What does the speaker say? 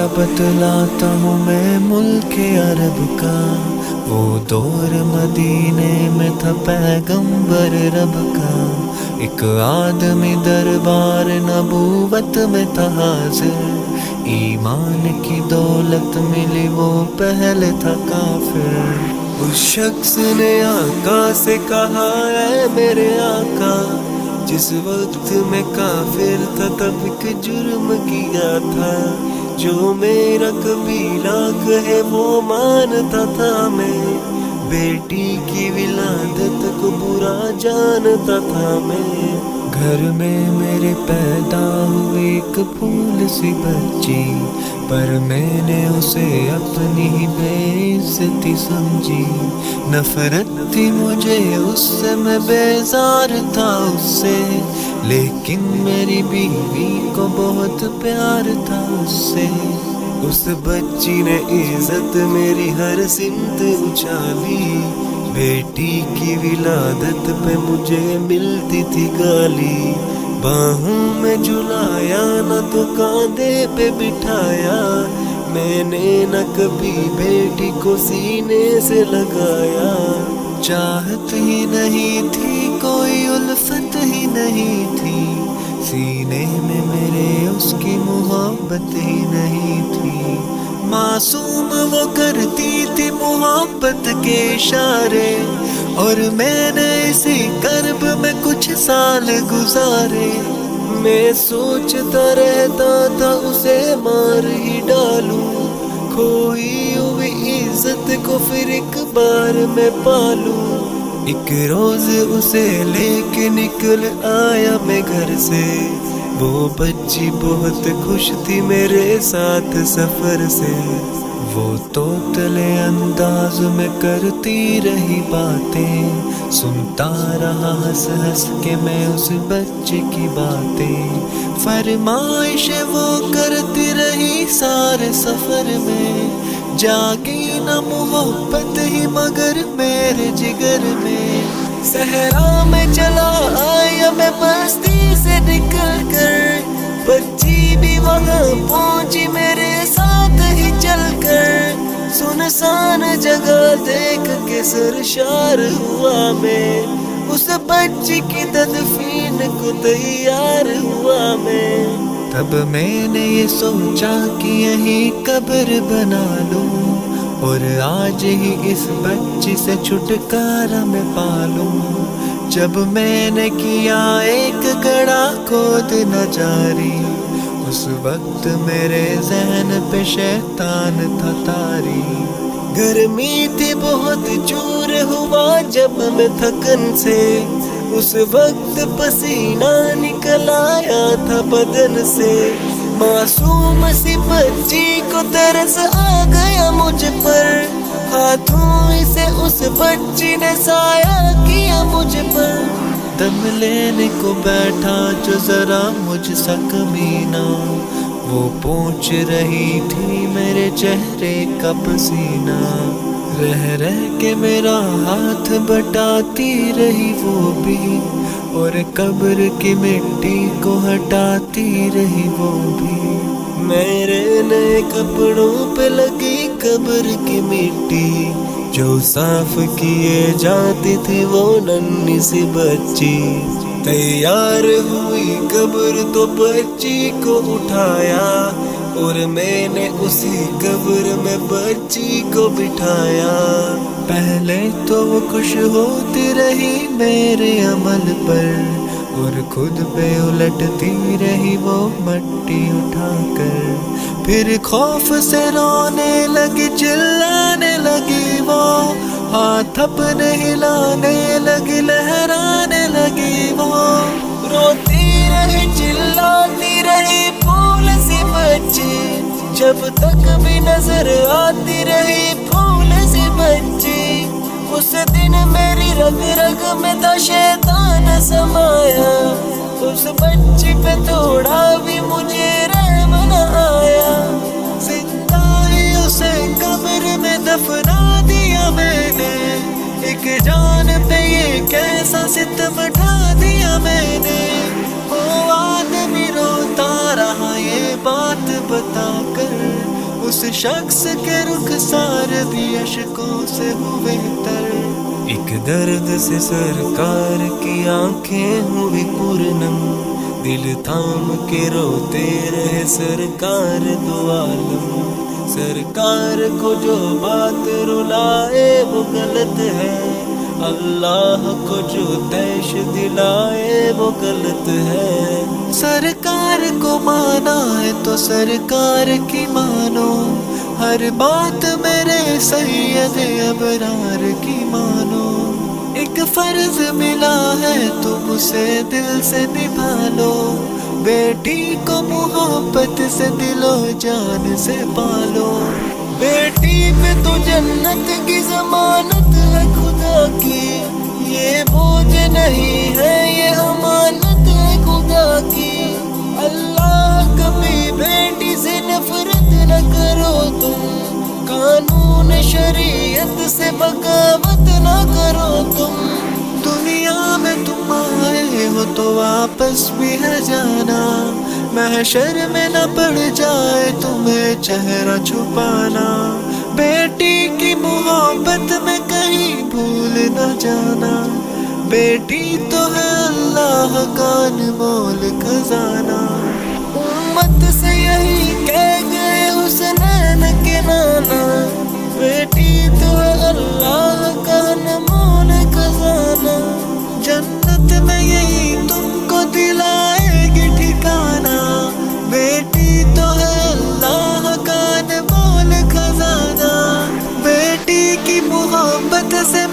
क्या बतलाता हूँ मैं मुल्क अरब का, वो दौर मदीने में था पैगंबर रब का। एक आदमी दरबार नबूवत में था हाजिर, ईमान की दौलत मिली वो पहले था काफिर। उस शख्स ने आका से कहा है मेरे आका, जिस वक्त मैं काफिर था तब एक जुर्म किया था, जो मेरा कबीला कहे वो मानता था मैं, बेटी की विलादत को बुरा जानता था मैं। घर में मेरे पैदा हुई एक फूल सी बच्ची, पर मैंने उसे अपनी ही बेइज्जती समझी। नफरत थी मुझे उससे, मैं बेजार था उससे, लेकिन मेरी बीवी को बहुत प्यार था उससे। उस बच्ची ने इज्जत मेरी हर सिमत उछाली, बेटी की विलादत पे मुझे मिलती थी गाली। बाहों में झुलाया न तो कांधे पे बिठाया, मैंने न कभी बेटी को सीने से लगाया। चाहत ही नहीं थी कोई उल्फत ही नहीं थी, सीने में मेरे उसकी मोहब्बत ही नहीं थी। मासूम वो करती थी मोहब्बत के इशारे, और मैंने इसी कर्ब में कुछ साल गुजारे। मैं सोचता रहता था उसे मार ही डालूं, खोई हुई इज्जत को फिर एक बार मैं पालूं। एक रोज उसे लेके निकल आया मैं घर से, वो बच्ची बहुत खुश थी मेरे साथ सफर से। वो तोतले अंदाज में करती रही बातें, सुनता रहा हंस हंस के मैं उस बच्चे की बातें। फरमाइश वो करती रही सारे सफर में, जागी न मोहब्बत ही मगर मेरे जिगर में। सहरा में चला आया मैं बस्ती से निकल कर, बच्ची भी वहाँ पहुंची मेरे साथ ही चल कर। सुनसान जगह देख के सरशार हुआ मैं, उस बच्ची की तदफीन को तैयार हुआ मैं। तब मैंने ये सोचा कि यहीं कब्र बना लूं, और आज ही इस बच्ची से छुटकारा मैं पालूं। जब मैंने किया एक गड़ा खोद न जारी, उस वक्त मेरे ज़हन पे शैतान था तारी। गर्मी थी बहुत चूर हुआ जब मैं थकन से, उस वक्त पसीना निकल आया था बदन से। मासूम सी बच्ची को तरस आ गया मुझ पर, हाथों से उस बच्ची ने साया किया मुझ पर। दम लेने को बैठा जो जरा मुझ सा कमीना, वो पूछ रही थी मेरे चेहरे का पसीना। रह रह के मेरा हाथ बटाती रही वो भी, और कब्र की मिट्टी को हटाती रही वो भी। मेरे नए कपड़ों पे लगी कब्र की मिट्टी, जो साफ किए जाती थी वो नन्ही सी बच्ची। तैयार हुई कब्र तो बच्ची को उठाया, और मैंने उसी कब्र में बच्ची को बिठाया। पहले तो वो खुश होती रही मेरे अमल पर, और खुद पे उलटती रही वो मट्टी उठाकर। फिर खौफ से रोने लगी, चिल्लाने लगी वो, हाथ अपने हिलाने लगी, लहराने लगी वो। रोती रही चिल्लाती रही फूल सी बच्ची, जब तक भी नजर आती रही फूल सी बच्ची। उस दिन मेरी रग रग में था शैतान समाया, उस बच्ची पे थोड़ा भी मुझे रहम न आया। जिंदा ही उसे कब्र में दफना दिया मैंने, एक जान पे ये कैसा सितम ढा दिया मैंने। वो आदमी रोता रहा ये बात बताकर, اس شخص کے رخسار بھی اشکوں سے ہوئے تر، ایک درد سے سرکار کی آنکھیں ہوئی پرنم، دل تھام کے روتے رہے سرکار دو عالم، سرکار کو جو بات رلائے وہ غلط ہے، اللہ کو جو طیش دلائے وہ غلط ہے، سرکار کو مانا ہے تو سرکار کی مانو، ہر بات میرے سید ابرار کی مانو، ایک فرض ملا ہے تم اسے دل سے نبھا لو، بیٹی کو محبت سے دل و جان سے پالو، بیٹی پہ تو جنت کی ضمانت ہے خدا کی، یہ بوجھ نہیں ہے یہ امانت ہے خدا کی، اللہ کبھی بیٹی سے نفرت نہ کرو تم، قانون شریعت سے بغاوت نہ کرو تم، دنیا میں تم آئے ہو تو واپس بھی ہے جانا، محشر میں نہ پڑ جائے تمہیں چہرہ چھپانا، بیٹی کی محبت میں کہیں بھول نہ جانا، بیٹی تو ہے اللہ کا انمول خزانہ، امت سے یہی کہہ گئے حسنین کے نانا، بیٹی تو ہے اللہ کا انمول خزانہ، جنت میں یہی تم کو دلائے گی ٹھکانہ، بیٹی تو ہے اللہ کا انمول خزانہ، بیٹی کی محبت سے